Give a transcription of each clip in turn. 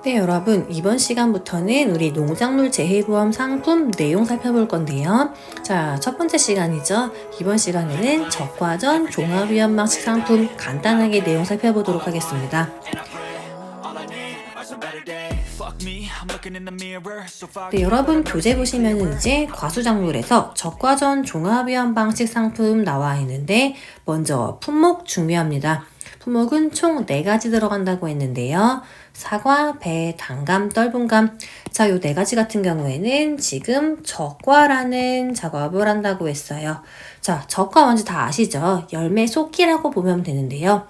네, 여러분, 이번 시간부터는 우리 농작물 재해보험 상품 내용 살펴볼 건데요. 자, 첫 번째 시간이죠. 이번 시간에는 적과전 종합위험방식 상품 간단하게 내용 살펴보도록 하겠습니다. 네, 여러분 교재 보시면은 이제 과수작물에서 적과전 종합위험방식 상품 나와 있는데 먼저 품목 중요합니다. 품목은 총 4가지 들어간다고 했는데요. 사과, 배, 단감, 떫은감. 자, 요 4가지 같은 경우에는 지금 적과라는 작업을 한다고 했어요. 자, 적과 뭔지 다 아시죠? 열매 속기라고 보면 되는데요.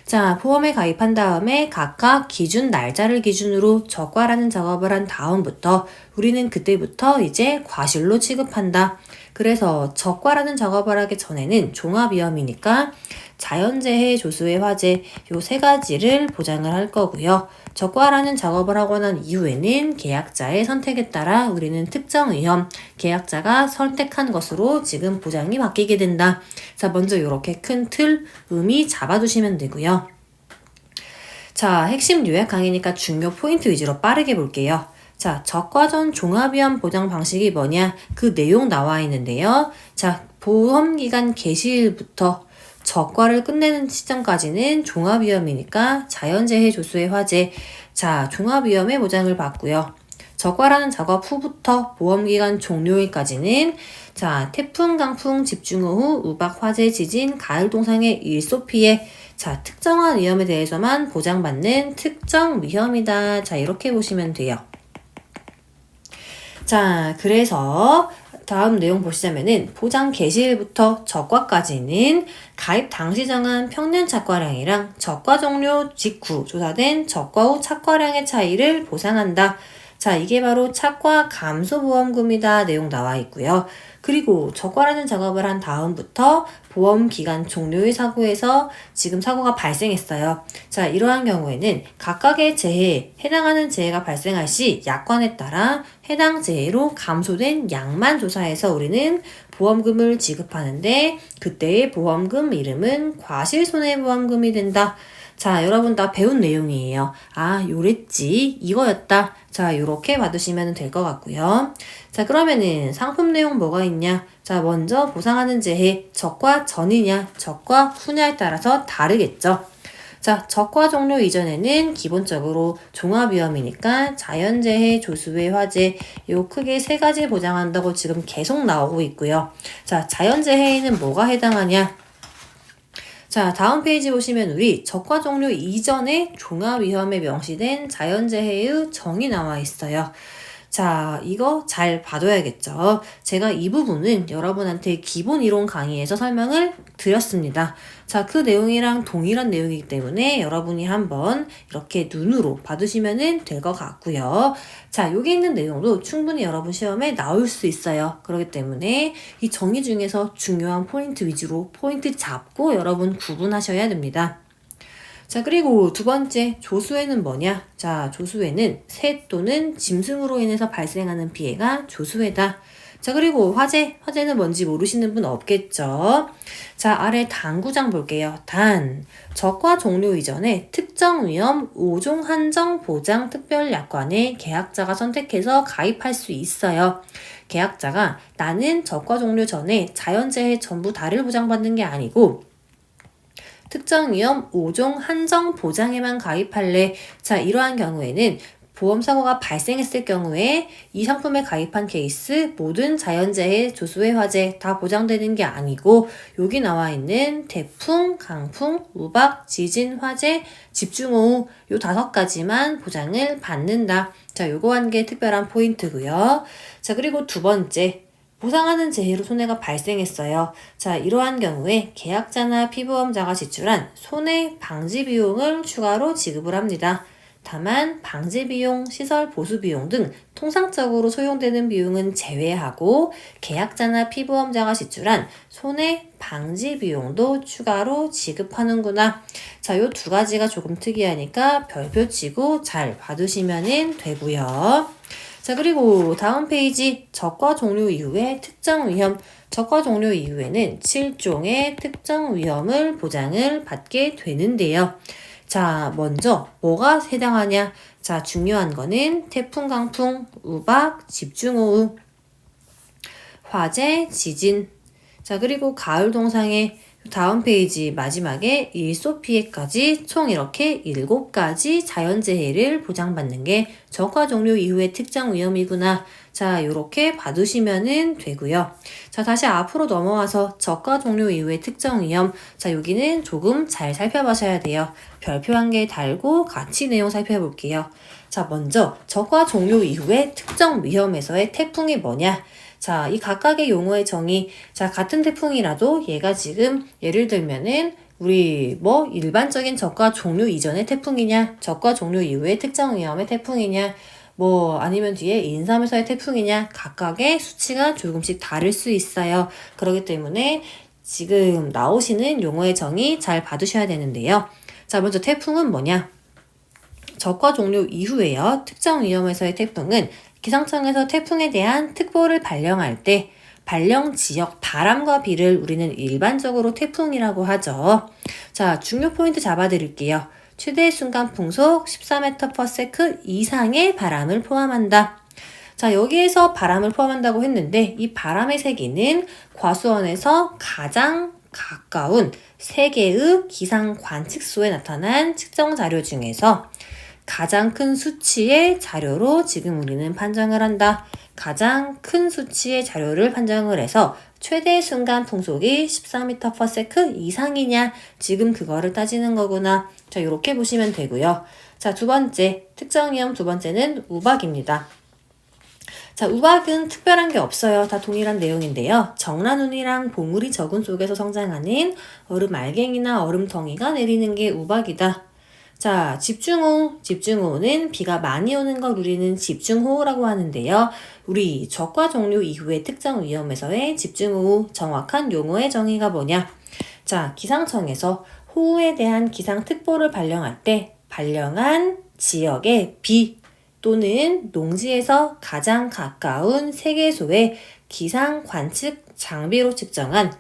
자, 보험에 가입한 다음에 각각 기준 날짜를 기준으로 적과라는 작업을 한 다음부터 우리는 그때부터 이제 과실로 취급한다. 그래서 적과라는 작업을 하기 전에는 종합위험이니까 자연재해, 조수의 화재 요 3가지를 보장을 할 거고요. 적과라는 작업을 하고 난 이후에는 계약자의 선택에 따라 우리는 특정 위험, 계약자가 선택한 것으로 지금 보장이 바뀌게 된다. 자, 먼저 이렇게 큰 틀, 의미 잡아두시면 되고요. 자, 핵심 요약 강의니까 중요 포인트 위주로 빠르게 볼게요. 자, 적과전 종합위험 보장 방식이 뭐냐? 그 내용 나와 있는데요. 자, 보험기간 개시일부터 적과를 끝내는 시점까지는 종합위험이니까 자연재해, 조수의 화재, 자, 종합위험의 보장을 받고요. 적과라는 작업 후부터 보험기간 종료일까지는 자, 태풍, 강풍, 집중호우, 우박, 화재, 지진, 가을 동상의 일소 피해, 자, 특정한 위험에 대해서만 보장받는 특정 위험이다. 자, 이렇게 보시면 돼요. 자, 그래서 다음 내용 보시자면은 보장 개시일부터 적과까지는 가입 당시 정한 평년 착과량이랑 적과 종료 직후 조사된 적과 후 착과량의 차이를 보상한다. 자, 이게 바로 착과 감소보험금이다 내용 나와 있고요. 그리고 적과라는 작업을 한 다음부터 보험 기간 종료의 사고에서 지금 사고가 발생했어요. 자, 이러한 경우에는 각각의 재해에 해당하는 재해가 발생할 시 약관에 따라 해당 재해로 감소된 양만 조사해서 우리는 보험금을 지급하는데 그때의 보험금 이름은 과실손해보험금이 된다. 자, 여러분 다 배운 내용이에요. 아, 요랬지, 이거였다. 자, 요렇게 받으시면 될 것 같고요. 자, 그러면은 상품 내용 뭐가 있냐? 자, 먼저 보상하는 재해, 적과 전이냐, 적과 후냐에 따라서 다르겠죠. 자, 적과 종료 이전에는 기본적으로 종합위험이니까 자연재해, 조수의 화재, 요 크게 3가지 보장한다고 지금 계속 나오고 있고요. 자, 자연재해에는 뭐가 해당하냐? 자, 다음 페이지 보시면 우리 적과 종료 이전에 종합위험에 명시된 자연재해의 정의 나와 있어요. 자, 이거 잘 봐둬야겠죠. 제가 이 부분은 여러분한테 기본 이론 강의에서 설명을 드렸습니다. 자, 그 내용이랑 동일한 내용이기 때문에 여러분이 한번 이렇게 눈으로 봐두시면 될 것 같고요. 자, 여기 있는 내용도 충분히 여러분 시험에 나올 수 있어요. 그렇기 때문에 이 정의 중에서 중요한 포인트 위주로 포인트 잡고 여러분 구분하셔야 됩니다. 자, 그리고 두 번째, 조수해는 뭐냐? 자, 조수해는 새 또는 짐승으로 인해서 발생하는 피해가 조수해다. 자, 그리고 화재는 뭔지 모르시는 분 없겠죠? 자, 아래 단구장 볼게요. 단, 적과 종료 이전에 특정 위험 5종 한정 보장 특별 약관에 계약자가 선택해서 가입할 수 있어요. 계약자가 나는 적과 종료 전에 자연재해 전부 다를 보장받는 게 아니고 특정 위험 5종 한정 보장에만 가입할래. 자, 이러한 경우에는 보험사고가 발생했을 경우에 이 상품에 가입한 케이스 모든 자연재해, 조수의 화재 다 보장되는 게 아니고 여기 나와 있는 태풍, 강풍, 우박, 지진, 화재, 집중호우 요 5가지만 보장을 받는다. 자, 요거 한 게 특별한 포인트고요. 자, 그리고 두 번째. 보상하는 재해로 손해가 발생했어요. 자, 이러한 경우에 계약자나 피보험자가 지출한 손해 방지 비용을 추가로 지급을 합니다. 다만 방지 비용, 시설 보수 비용 등 통상적으로 소용되는 비용은 제외하고 계약자나 피보험자가 지출한 손해 방지 비용도 추가로 지급하는구나. 자, 요 2가지가 조금 특이하니까 별표 치고 잘 봐두시면 되고요. 자, 그리고 다음 페이지 적과 종료 이후에 특정 위험, 적과 종료 이후에는 7종의 특정 위험을 보장을 받게 되는데요. 자, 먼저 뭐가 해당하냐? 자, 중요한 거는 태풍, 강풍, 우박, 집중호우, 화재, 지진. 자, 그리고 가을 동상의 다음 페이지 마지막에 일소 피해까지 총 이렇게 7가지 자연재해를 보장받는 게 적화 종료 이후의 특정 위험이구나. 자, 요렇게 봐두시면은 되고요. 자, 다시 앞으로 넘어와서 적화 종료 이후의 특정 위험. 자, 여기는 조금 잘 살펴보셔야 돼요. 별표 한 개 달고 같이 내용 살펴볼게요. 자, 먼저 적화 종료 이후의 특정 위험에서의 태풍이 뭐냐? 자, 이 각각의 용어의 정의. 자, 같은 태풍이라도 얘가 지금 예를 들면은 우리 일반적인 적과 종료 이전의 태풍이냐, 적과 종료 이후의 특정 위험의 태풍이냐, 아니면 뒤에 인삼에서의 태풍이냐, 각각의 수치가 조금씩 다를 수 있어요. 그렇기 때문에 지금 나오시는 용어의 정의 잘 봐두셔야 되는데요. 자, 먼저 태풍은 뭐냐? 적과 종료 이후에요. 특정 위험에서의 태풍은 기상청에서 태풍에 대한 특보를 발령할 때 발령 지역 바람과 비를 우리는 일반적으로 태풍이라고 하죠. 자, 중요 포인트 잡아드릴게요. 최대 순간 풍속 14m/s 이상의 바람을 포함한다. 자, 여기에서 바람을 포함한다고 했는데 이 바람의 세기는 과수원에서 가장 가까운 3개의 기상 관측소에 나타난 측정 자료 중에서 가장 큰 수치의 자료로 지금 우리는 판정을 한다. 가장 큰 수치의 자료를 판정을 해서 최대 순간 풍속이 14m/s 이상이냐, 지금 그거를 따지는 거구나. 자, 이렇게 보시면 되고요. 자, 두 번째, 특정 위험 두 번째는 우박입니다. 자, 우박은 특별한 게 없어요. 다 동일한 내용인데요. 정란운이랑 봉우리 저군 속에서 성장하는 얼음 알갱이나 얼음덩이가 내리는 게 우박이다. 자, 집중호우는 비가 많이 오는 걸 우리는 집중호우라고 하는데요. 우리 적과 종료 이후의 특정 위험에서의 집중호우 정확한 용어의 정의가 뭐냐? 자, 기상청에서 호우에 대한 기상특보를 발령할 때 발령한 지역의 비 또는 농지에서 가장 가까운 세계소의 기상 관측 장비로 측정한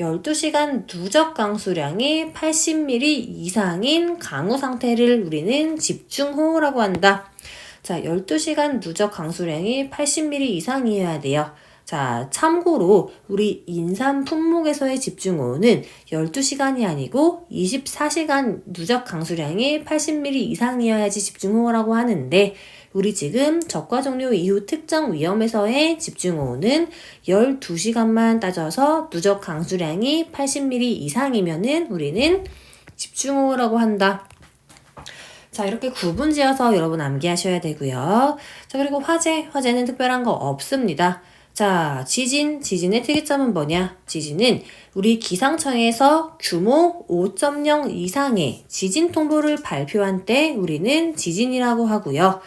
12시간 누적 강수량이 80mm 이상인 강우 상태를 우리는 집중호우라고 한다. 자, 12시간 누적 강수량이 80mm 이상이어야 돼요. 자, 참고로 우리 인삼 품목에서의 집중호우는 12시간이 아니고 24시간 누적 강수량이 80mm 이상이어야지 집중호우라고 하는데 우리 지금 적과 종료 이후 특정 위험에서의 집중호우는 12시간만 따져서 누적 강수량이 80mm 이상이면은 우리는 집중호우라고 한다. 자, 이렇게 구분 지어서 여러분 암기하셔야 되고요. 자, 그리고 화재는 특별한 거 없습니다. 자, 지진의 특이점은 뭐냐? 지진은 우리 기상청에서 규모 5.0 이상의 지진 통보를 발표한 때 우리는 지진이라고 하고요.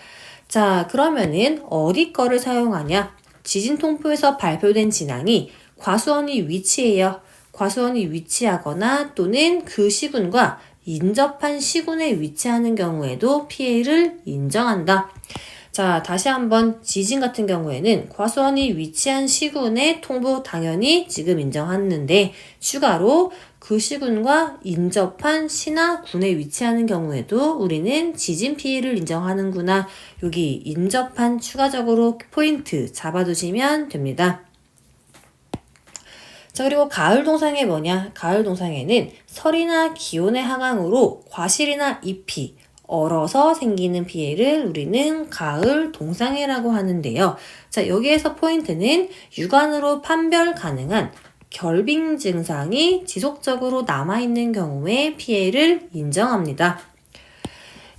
자, 그러면은 어디 거를 사용하냐? 지진 통보에서 발표된 진앙이 과수원이 위치해요. 과수원이 위치하거나 또는 그 시군과 인접한 시군에 위치하는 경우에도 피해를 인정한다. 자, 다시 한번 지진 같은 경우에는 과수원이 위치한 시군의 통보 당연히 지금 인정하는데 추가로 그 시군과 인접한 시나 군에 위치하는 경우에도 우리는 지진 피해를 인정하는구나. 여기 인접한 추가적으로 포인트 잡아두시면 됩니다. 자, 그리고 가을 동상에 뭐냐? 가을 동상에는 설이나 기온의 하강으로 과실이나 잎이 얼어서 생기는 피해를 우리는 가을 동상해라고 하는데요. 자, 여기에서 포인트는 육안으로 판별 가능한 결빙 증상이 지속적으로 남아있는 경우에 피해를 인정합니다.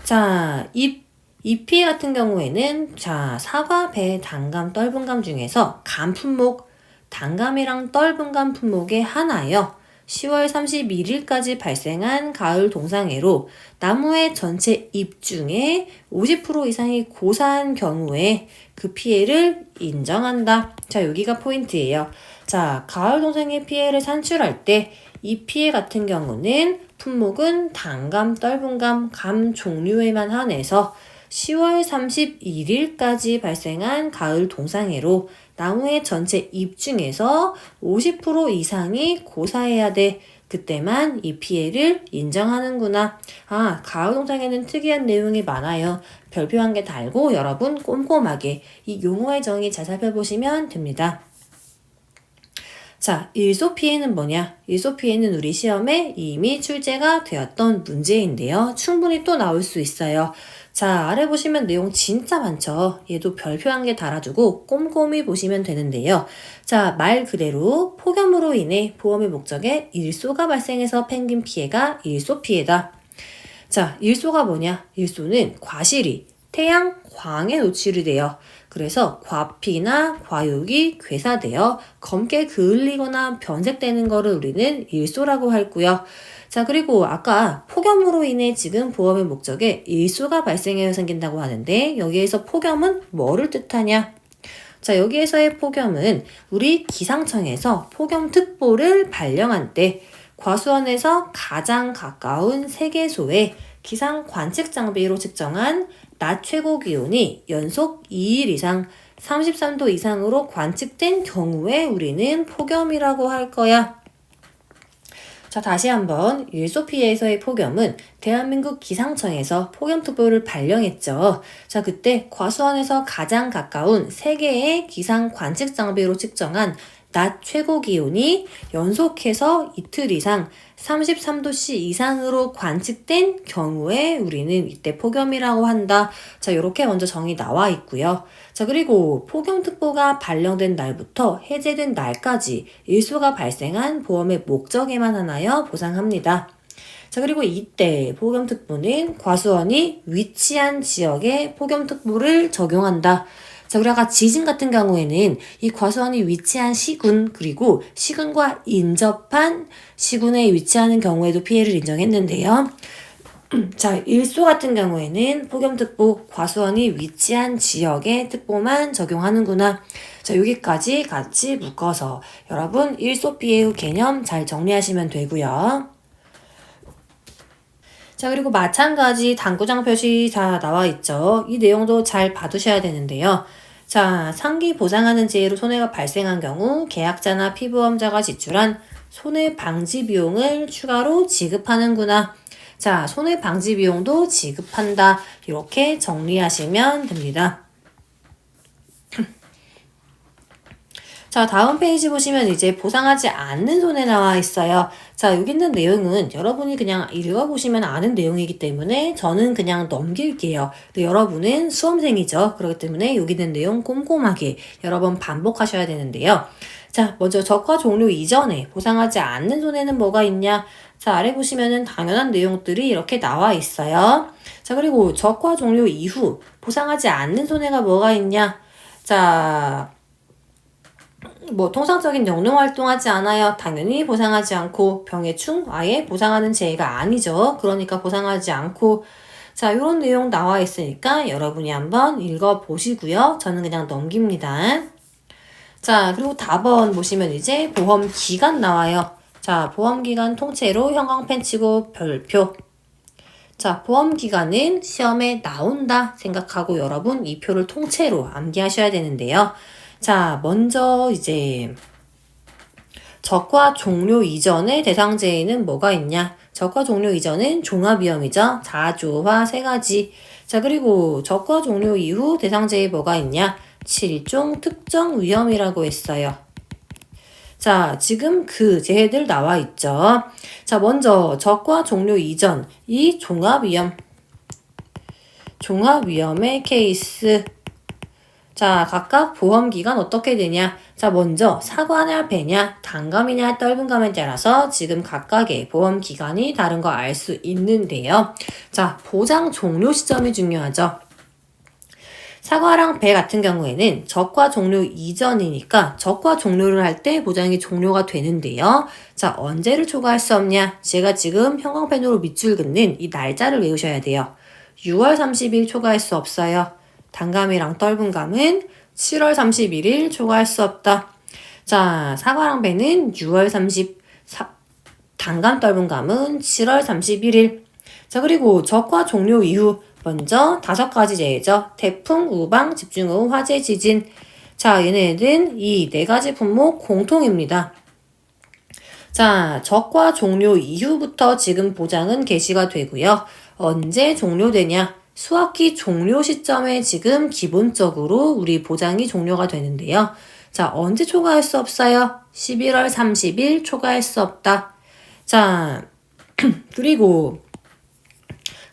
자, 잎 피해 같은 경우에는 사과, 배, 단감, 떫은감 중에서 감 품목, 단감이랑 떫은감 품목의 하나예요. 10월 31일까지 발생한 가을 동상해로 나무의 전체 잎 중에 50% 이상이 고사한 경우에 그 피해를 인정한다. 자, 여기가 포인트예요. 자, 가을 동상해 피해를 산출할 때 이 피해 같은 경우는 품목은 단감, 떫은감, 감 종류에만 한해서 10월 31일까지 발생한 가을 동상해로 나무의 전체 잎 중에서 50% 이상이 고사해야 돼. 그때만 이 피해를 인정하는구나. 아, 가우동상에는 특이한 내용이 많아요. 별표 한 개 달고 여러분 꼼꼼하게 이 용어의 정의 잘 살펴보시면 됩니다. 자, 일소 피해는 뭐냐? 일소 피해는 우리 시험에 이미 출제가 되었던 문제인데요. 충분히 또 나올 수 있어요. 자, 아래 보시면 내용 진짜 많죠? 얘도 별표 한 개 달아주고 꼼꼼히 보시면 되는데요. 자, 말 그대로 폭염으로 인해 보험의 목적에 일소가 발생해서 펭귄 피해가 일소 피해다. 자, 일소가 뭐냐? 일소는 과실이 태양 광에 노출이 돼요. 그래서 과피나 과육이 괴사되어 검게 그을리거나 변색되는 거를 우리는 일소라고 할고요. 자, 그리고 아까 폭염으로 인해 지금 보험의 목적에 일소가 발생해서 생긴다고 하는데 여기에서 폭염은 뭐를 뜻하냐? 자, 여기에서의 폭염은 우리 기상청에서 폭염특보를 발령한 때 과수원에서 가장 가까운 세계소의 기상 관측 장비로 측정한 낮 최고 기온이 연속 2일 이상 33도 이상으로 관측된 경우에 우리는 폭염이라고 할 거야. 자, 다시 한번 일소 피해에서의 폭염은 대한민국 기상청에서 폭염특보를 발령했죠. 자, 그때 과수원에서 가장 가까운 세계의 기상 관측 장비로 측정한 낮 최고 기온이 연속해서 이틀 이상 33도씨 이상으로 관측된 경우에 우리는 이때 폭염이라고 한다. 자, 이렇게 먼저 정의 나와 있고요. 자, 그리고 폭염특보가 발령된 날부터 해제된 날까지 일소가 발생한 보험의 목적에만 하나여 보상합니다. 자, 그리고 이때 폭염특보는 과수원이 위치한 지역에 폭염특보를 적용한다. 자, 우리 아까 지진 같은 경우에는 이 과수원이 위치한 시군, 그리고 시군과 인접한 시군에 위치하는 경우에도 피해를 인정했는데요. 자, 일소 같은 경우에는 폭염특보 과수원이 위치한 지역의 특보만 적용하는구나. 자, 여기까지 같이 묶어서 여러분 일소 피해 개념 잘 정리하시면 되고요. 자, 그리고 마찬가지 당구장 표시 다 나와 있죠. 이 내용도 잘 봐두셔야 되는데요. 자, 상기 보상하는 제의로 손해가 발생한 경우 계약자나 피보험자가 지출한 손해 방지 비용을 추가로 지급하는구나. 자, 손해 방지 비용도 지급한다. 이렇게 정리하시면 됩니다. 자, 다음 페이지 보시면 이제 보상하지 않는 손해 나와 있어요. 자, 여기 있는 내용은 여러분이 그냥 읽어보시면 아는 내용이기 때문에 저는 그냥 넘길게요. 근데 여러분은 수험생이죠. 그렇기 때문에 여기 있는 내용 꼼꼼하게 여러 번 반복하셔야 되는데요. 자, 먼저 적과 종료 이전에 보상하지 않는 손해는 뭐가 있냐? 자, 아래 보시면은 당연한 내용들이 이렇게 나와 있어요. 자, 그리고 적과 종료 이후 보상하지 않는 손해가 뭐가 있냐? 자, 통상적인 영농 활동하지 않아요. 당연히 보상하지 않고 병해충 아예 보상하는 제의가 아니죠. 그러니까 보상하지 않고 자, 이런 내용 나와 있으니까 여러분이 한번 읽어보시고요. 저는 그냥 넘깁니다. 자, 그리고 답번 보시면 이제 보험 기간 나와요. 자, 보험 기간 통째로 형광펜 치고 별표. 자, 보험 기간은 시험에 나온다 생각하고 여러분 이 표를 통째로 암기하셔야 되는데요. 자, 먼저 이제 적과 종료 이전의 대상제의는 뭐가 있냐? 적과 종료 이전은 종합위험이죠. 자조화 세 가지. 자, 그리고 적과 종료 이후 대상제의 뭐가 있냐? 7종 특정 위험이라고 했어요. 자, 지금 그 제해들 나와 있죠. 자, 먼저 적과 종료 이전 이 종합위험의 케이스. 자, 각각 보험기간 어떻게 되냐? 자, 먼저 사과냐, 배냐, 단감이냐, 떫은감에 따라서 지금 각각의 보험기간이 다른 거 알 수 있는데요. 자, 보장 종료 시점이 중요하죠. 사과랑 배 같은 경우에는 적과 종료 이전이니까 적과 종료를 할 때 보장이 종료가 되는데요. 자, 언제를 초과할 수 없냐? 제가 지금 형광펜으로 밑줄 긋는 이 날짜를 외우셔야 돼요. 6월 30일 초과할 수 없어요. 단감이랑 떫은감은 7월 31일 초과할 수 없다. 자, 사과랑 배는 6월 30, 단감 떫은감은 7월 31일. 자, 그리고 적과 종료 이후 먼저 5가지 제해죠. 태풍, 우방, 집중호우, 화재, 지진. 자, 얘네들은 이 4가지 품목 공통입니다. 자, 적과 종료 이후부터 지금 보장은 개시가 되고요. 언제 종료되냐? 수학기 종료 시점에 지금 기본적으로 우리 보장이 종료가 되는데요. 자, 언제 초과할 수 없어요? 11월 30일 초과할 수 없다. 자, 그리고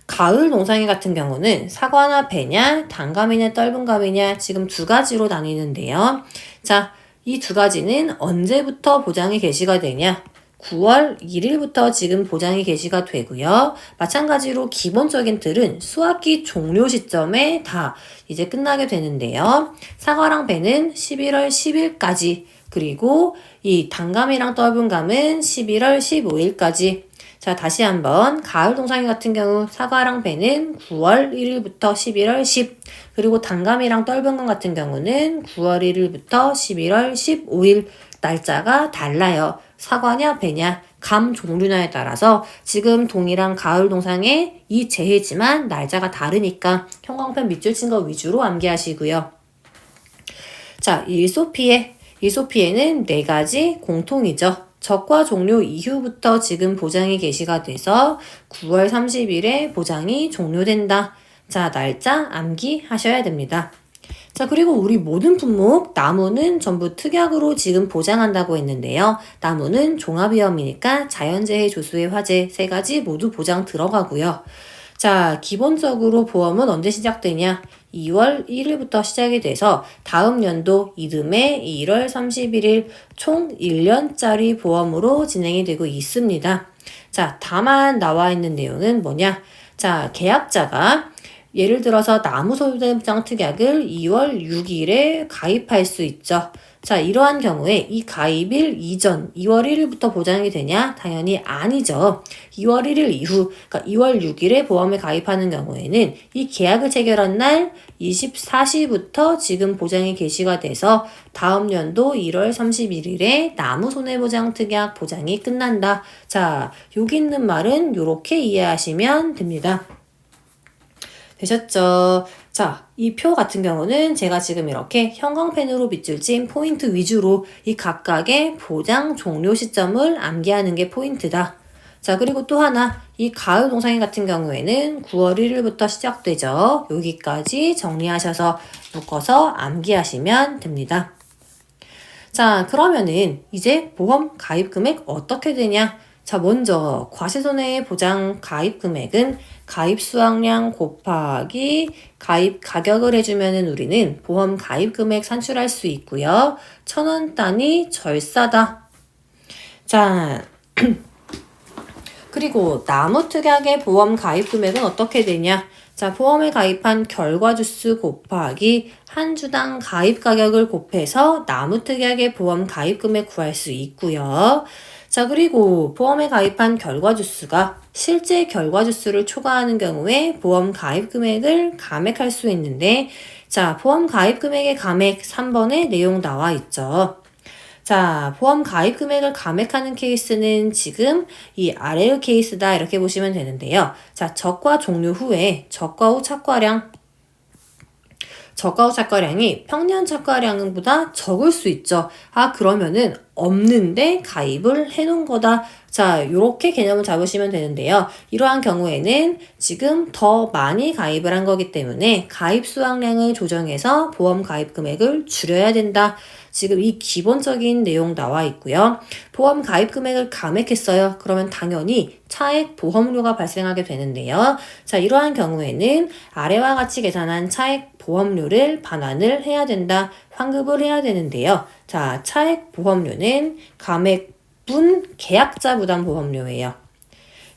가을 농사기 같은 경우는 사과나 배냐, 단감이냐, 떫은감이냐 지금 두 가지로 나뉘는데요. 자, 이 두 가지는 언제부터 보장이 개시가 되냐? 9월 1일부터 지금 보장이 개시가 되고요. 마찬가지로 기본적인 틀은 수학기 종료 시점에 다 이제 끝나게 되는데요. 사과랑 배는 11월 10일까지, 그리고 이 단감이랑 떫은감은 11월 15일까지. 자, 다시 한번 가을 동상이 같은 경우 사과랑 배는 9월 1일부터 11월 10, 그리고 단감이랑 떫은감 같은 경우는 9월 1일부터 11월 15일. 날짜가 달라요. 사과냐 배냐 감 종류냐에 따라서 지금 동일한 가을 동상의 이 재해지만 날짜가 다르니까 형광펜 밑줄 친 거 위주로 암기하시고요. 자, 일소피해는 네 가지 공통이죠. 적과 종료 이후부터 지금 보장이 개시가 돼서 9월 30일에 보장이 종료된다. 자, 날짜 암기하셔야 됩니다. 자, 그리고 우리 모든 품목, 나무는 전부 특약으로 지금 보장한다고 했는데요. 나무는 종합위험이니까 자연재해, 조수의 화재 세 가지 모두 보장 들어가고요. 자, 기본적으로 보험은 언제 시작되냐? 2월 1일부터 시작이 돼서 다음 연도 이듬해 1월 31일 총 1년짜리 보험으로 진행이 되고 있습니다. 자, 다만 나와 있는 내용은 뭐냐? 자, 계약자가 예를 들어서 나무소유자보장 특약을 2월 6일에 가입할 수 있죠. 자, 이러한 경우에 이 가입일 이전 2월 1일부터 보장이 되냐? 당연히 아니죠. 2월 1일 이후, 그러니까 2월 6일에 보험에 가입하는 경우에는 이 계약을 체결한 날 24시부터 지금 보장이 개시가 돼서 다음 연도 1월 31일에 나무손해보장 특약 보장이 끝난다. 자, 여기 있는 말은 이렇게 이해하시면 됩니다. 되셨죠? 자, 이 표 같은 경우는 제가 지금 이렇게 형광펜으로 밑줄 친 포인트 위주로 이 각각의 보장 종료 시점을 암기하는 게 포인트다. 자, 그리고 또 하나, 이 가을 동상이 같은 경우에는 9월 1일부터 시작되죠. 여기까지 정리하셔서 묶어서 암기하시면 됩니다. 자, 그러면은 이제 보험 가입 금액 어떻게 되냐? 자, 먼저 과세손해 보장 가입 금액은 가입 수확량 곱하기 가입 가격을 해주면은 우리는 보험 가입 금액 산출할 수 있고요. 1,000원 단위 절사다. 자, 그리고 나무특약의 보험 가입 금액은 어떻게 되냐? 자, 보험에 가입한 결과 주수 곱하기 한 주당 가입 가격을 곱해서 나무특약의 보험 가입 금액 구할 수 있고요. 자, 그리고 보험에 가입한 결과 주수가 실제 결과 주수를 초과하는 경우에 보험 가입 금액을 감액할 수 있는데, 자, 보험 가입 금액의 감액 3번에 내용 나와 있죠. 자, 보험 가입 금액을 감액하는 케이스는 지금 이 아래의 케이스다 이렇게 보시면 되는데요. 자, 적과 종료 후에 적과 후 착과량이 평년 착과량보다 적을 수 있죠. 아, 그러면은 없는데 가입을 해놓은 거다. 자, 요렇게 개념을 잡으시면 되는데요. 이러한 경우에는 지금 더 많이 가입을 한 거기 때문에 가입 수확량을 조정해서 보험 가입 금액을 줄여야 된다. 지금 이 기본적인 내용 나와 있고요. 보험 가입 금액을 감액했어요. 그러면 당연히 차액 보험료가 발생하게 되는데요. 자, 이러한 경우에는 아래와 같이 계산한 차액 보험료를 반환을 해야 된다. 환급을 해야 되는데요. 자, 차액 보험료는 감액분 계약자 부담 보험료예요.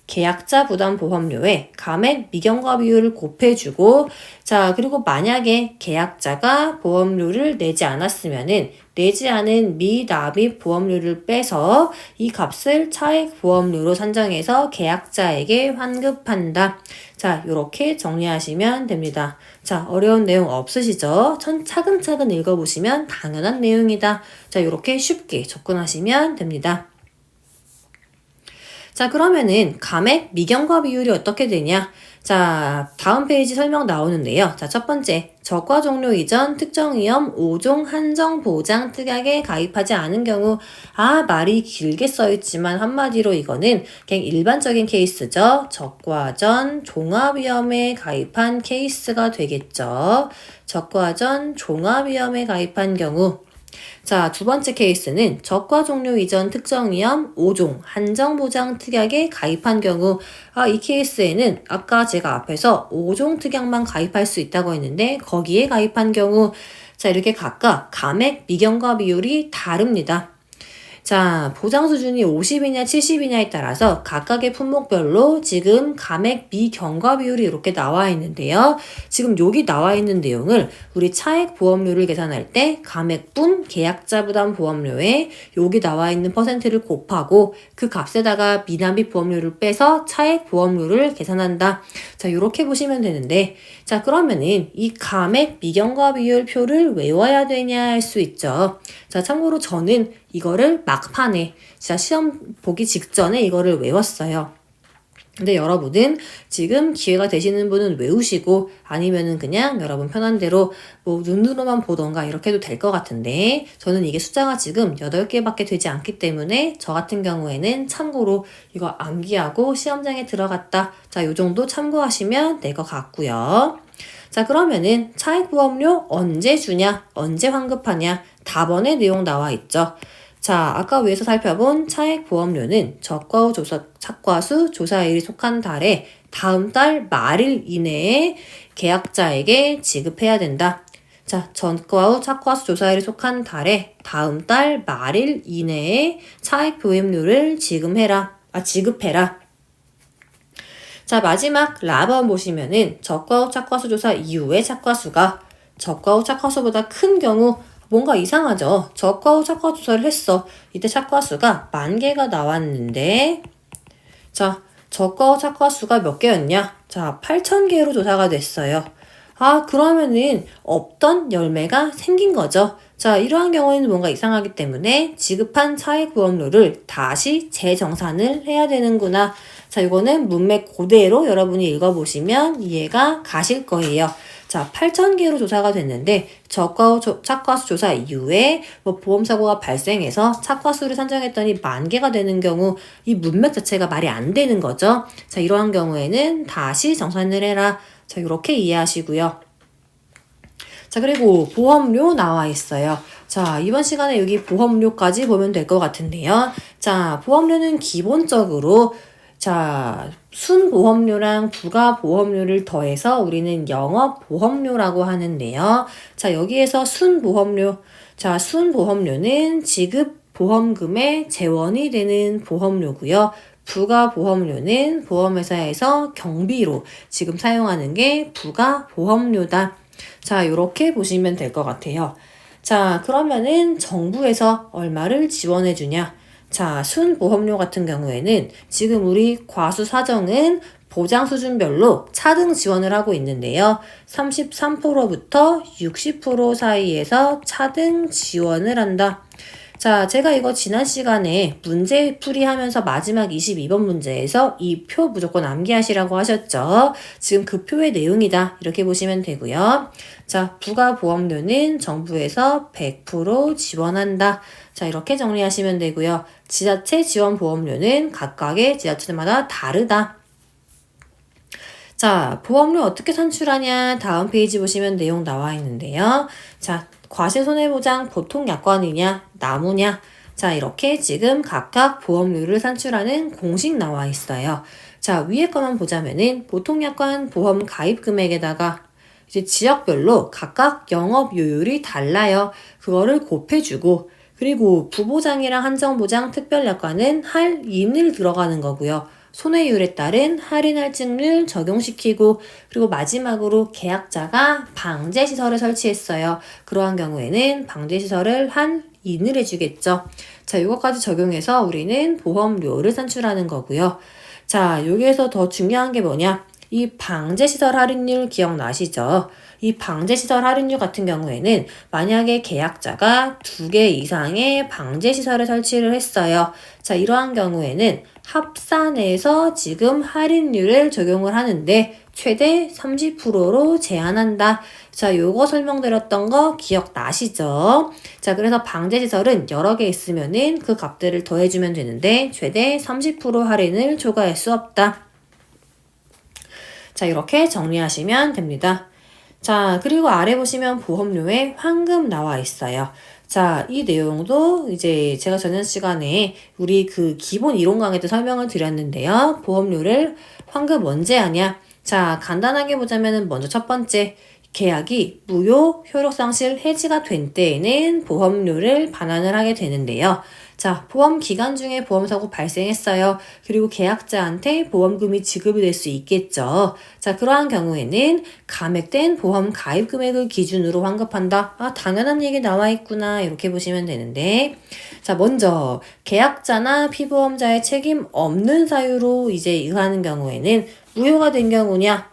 계약자 부담 보험료에 감액 미경과 비율을 곱해주고, 자, 그리고 만약에 계약자가 보험료를 내지 않았으면은 내지 않은 미납입 보험료를 빼서 이 값을 차액 보험료로 산정해서 계약자에게 환급한다. 자, 요렇게 정리하시면 됩니다. 자, 어려운 내용 없으시죠? 차근차근 읽어보시면 당연한 내용이다. 자, 요렇게 쉽게 접근하시면 됩니다. 자, 그러면은 감액 미경과 비율이 어떻게 되냐? 자, 다음 페이지 설명 나오는데요. 자, 첫 번째. 적과 종료 이전 특정 위험 5종 한정 보장 특약에 가입하지 않은 경우, 말이 길게 써있지만 한마디로 이거는 그냥 일반적인 케이스죠. 적과 전 종합위험에 가입한 케이스가 되겠죠. 적과 전 종합위험에 가입한 경우, 자, 두 번째 케이스는 적과 종료 이전 특정 위험 5종 한정보장 특약에 가입한 경우, 이 케이스에는 아까 제가 앞에서 5종 특약만 가입할 수 있다고 했는데 거기에 가입한 경우, 자, 이렇게 각각 감액 미경과 비율이 다릅니다. 자, 보장 수준이 50이냐 70이냐에 따라서 각각의 품목별로 지금 감액 미경과 비율이 이렇게 나와 있는데요. 지금 여기 나와 있는 내용을 우리 차액 보험료를 계산할 때 감액분 계약자 부담 보험료에 여기 나와 있는 퍼센트를 곱하고 그 값에다가 미납입 보험료를 빼서 차액 보험료를 계산한다. 자, 이렇게 보시면 되는데, 자, 그러면은 이 감액 미경과 비율 표를 외워야 되냐 할 수 있죠. 자, 참고로 저는 이거를 막판에 진짜 시험 보기 직전에 이거를 외웠어요. 근데 여러분은 지금 기회가 되시는 분은 외우시고 아니면은 그냥 여러분 편한 대로 뭐 눈으로만 보던가 이렇게 해도 될 것 같은데, 저는 이게 숫자가 지금 8개밖에 되지 않기 때문에 저 같은 경우에는 참고로 이거 암기하고 시험장에 들어갔다. 자, 요 정도 참고하시면 될 것 같고요. 자, 그러면은 차액보험료 언제 주냐, 언제 환급하냐, 답안의 내용 나와 있죠. 자, 아까 위에서 살펴본 차액보험료는 착과수 조사일이 속한 달에 다음 달 말일 이내에 계약자에게 지급해야 된다. 자, 전과 후 착과수 조사일이 속한 달에 다음 달 말일 이내에 차액보험료를 지급해라. 자, 마지막 라번 보시면은 적과 후 착과수 조사 이후에 착과수가 적과 후 착과수보다 큰 경우, 뭔가 이상하죠. 적과 후 착과수 조사를 했어. 이때 착과수가 10,000개가 나왔는데, 자, 적과 후 착과수가 몇 개였냐? 자, 8,000개로 조사가 됐어요. 그러면은 없던 열매가 생긴 거죠. 자, 이러한 경우에는 뭔가 이상하기 때문에 지급한 차액보험료를 다시 재정산을 해야 되는구나. 자, 이거는 문맥 그대로 여러분이 읽어보시면 이해가 가실 거예요. 자, 8,000개로 조사가 됐는데 적과 후 착과수 조사 이후에 뭐 보험사고가 발생해서 착과수를 산정했더니 10,000개가 되는 경우, 이 문맥 자체가 말이 안 되는 거죠. 자, 이러한 경우에는 다시 정산을 해라. 자, 이렇게 이해하시고요. 자, 그리고 보험료 나와 있어요. 자, 이번 시간에 여기 보험료까지 보면 될 것 같은데요. 자, 보험료는 기본적으로 자, 순보험료랑 부가보험료를 더해서 우리는 영업보험료라고 하는데요. 자, 여기에서 순보험료. 자, 순보험료는 지급 보험금의 재원이 되는 보험료고요. 부가보험료는 보험회사에서 경비로 지금 사용하는 게 부가보험료다. 자, 이렇게 보시면 될 것 같아요. 자, 그러면은 정부에서 얼마를 지원해 주냐? 자, 순보험료 같은 경우에는 지금 우리 과수 사정은 보장 수준별로 차등 지원을 하고 있는데요. 33%부터 60% 사이에서 차등 지원을 한다. 자, 제가 이거 지난 시간에 문제 풀이하면서 마지막 22번 문제에서 이 표 무조건 암기하시라고 하셨죠. 지금 그 표의 내용이다. 이렇게 보시면 되고요. 자, 부가보험료는 정부에서 100% 지원한다. 자, 이렇게 정리하시면 되고요. 지자체 지원보험료는 각각의 지자체마다 다르다. 자, 보험료 어떻게 산출하냐? 다음 페이지 보시면 내용 나와 있는데요. 자, 과세손해보장 보통 약관이냐, 나무냐? 자, 이렇게 지금 각각 보험료를 산출하는 공식 나와 있어요. 자, 위에 거만 보자면은 보통 약관 보험 가입 금액에다가 이제 지역별로 각각 영업요율이 달라요. 그거를 곱해주고, 그리고 부보장이랑 한정보장 특별약관은 할인을 들어가는 거고요. 손해율에 따른 할인 할증률 적용시키고, 그리고 마지막으로 계약자가 방제시설을 설치했어요. 그러한 경우에는 방제시설을 할인을 해주겠죠. 자, 이것까지 적용해서 우리는 보험료를 산출하는 거고요. 자, 여기에서 더 중요한 게 뭐냐? 이 방제시설 할인율 기억나시죠? 이 방제시설 할인율 같은 경우에는 만약에 계약자가 2개 이상의 방제시설을 설치를 했어요. 자, 이러한 경우에는 합산해서 지금 할인율을 적용을 하는데 최대 30%로 제한한다. 자, 요거 설명드렸던 거 기억나시죠? 자, 그래서 방제시설은 여러 개 있으면은 그 값들을 더해주면 되는데 최대 30% 할인을 초과할 수 없다. 자, 이렇게 정리하시면 됩니다. 자, 그리고 아래 보시면 보험료에 환급 나와 있어요. 자, 이 내용도 이제 제가 저번 시간에 우리 그 기본 이론 강의 때 설명을 드렸는데요. 보험료를 환급 언제 하냐? 자, 간단하게 보자면은 먼저 첫 번째, 계약이 무효, 효력상실, 해지가 된 때에는 보험료를 반환을 하게 되는데요. 자, 보험 기간 중에 보험사고 발생했어요. 그리고 계약자한테 보험금이 지급이 될 수 있겠죠. 자, 그러한 경우에는 감액된 보험 가입 금액을 기준으로 환급한다. 아, 당연한 얘기 나와 있구나. 이렇게 보시면 되는데. 자, 먼저 계약자나 피보험자의 책임 없는 사유로 이제 의하는 경우에는 무효가 된 경우냐?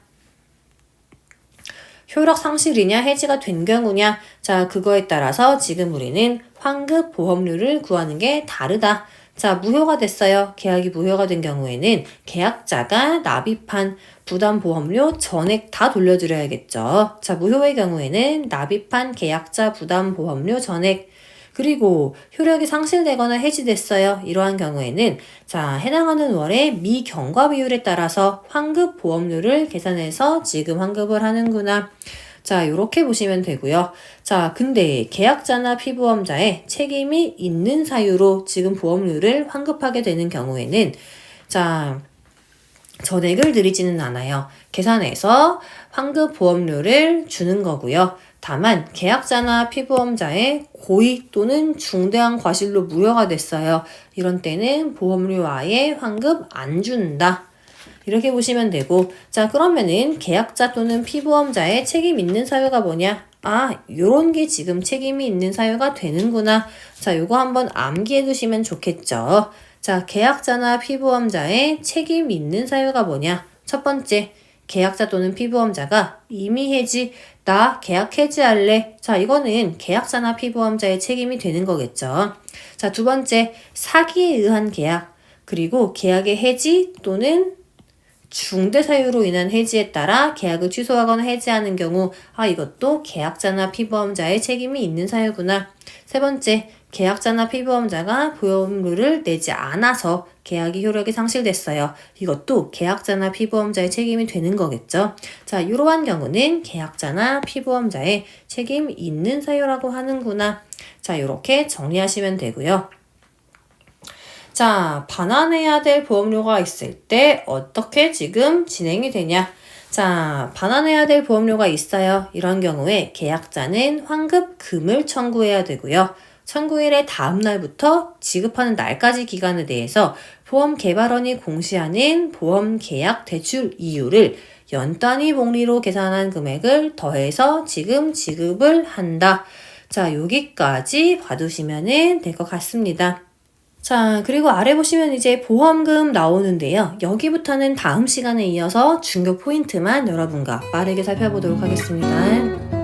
효력 상실이냐 해지가 된 경우냐. 자, 그거에 따라서 지금 우리는 환급 보험료를 구하는 게 다르다. 자, 무효가 됐어요. 계약이 무효가 된 경우에는 계약자가 납입한 부담보험료 전액 다 돌려드려야겠죠. 자, 무효의 경우에는 납입한 계약자 부담보험료 전액, 그리고 효력이 상실되거나 해지됐어요. 이러한 경우에는 자, 해당하는 월의 미경과 비율에 따라서 환급 보험료를 계산해서 지금 환급을 하는구나. 자, 요렇게 보시면 되고요. 자, 근데 계약자나 피보험자의 책임이 있는 사유로 지금 보험료를 환급하게 되는 경우에는 자, 전액을 드리지는 않아요. 계산해서 환급 보험료를 주는 거고요. 다만 계약자나 피보험자의 고의 또는 중대한 과실로 무효가 됐어요. 이런 때는 보험료 아예 환급 안 준다. 이렇게 보시면 되고, 자, 그러면은 계약자 또는 피보험자의 책임 있는 사유가 뭐냐? 아, 요런 게 지금 책임이 있는 사유가 되는구나. 자, 요거 한번 암기해 두시면 좋겠죠. 자, 계약자나 피보험자의 책임 있는 사유가 뭐냐? 첫 번째, 계약자 또는 피보험자가 이미 해지, 나 계약 해지할래. 자, 이거는 계약자나 피보험자의 책임이 되는 거겠죠. 자, 두 번째, 사기에 의한 계약, 그리고 계약의 해지 또는 중대 사유로 인한 해지에 따라 계약을 취소하거나 해지하는 경우, 아, 이것도 계약자나 피보험자의 책임이 있는 사유구나. 세 번째, 계약자나 피보험자가 보험료를 내지 않아서 계약이 효력이 상실됐어요. 이것도 계약자나 피보험자의 책임이 되는 거겠죠. 자, 이러한 경우는 계약자나 피보험자의 책임이 있는 사유라고 하는구나. 자, 이렇게 정리하시면 되고요. 자, 반환해야 될 보험료가 있을 때 어떻게 지금 진행이 되냐? 자, 반환해야 될 보험료가 있어요. 이런 경우에 계약자는 환급금을 청구해야 되고요. 청구일의 다음 날부터 지급하는 날까지 기간에 대해서 보험개발원이 공시하는 보험계약 대출 이율을 연단위 복리로 계산한 금액을 더해서 지금 지급을 한다. 자, 여기까지 봐두시면 될 것 같습니다. 자, 그리고 아래 보시면 이제 보험금 나오는데요. 여기부터는 다음 시간에 이어서 중요 포인트만 여러분과 빠르게 살펴보도록 하겠습니다.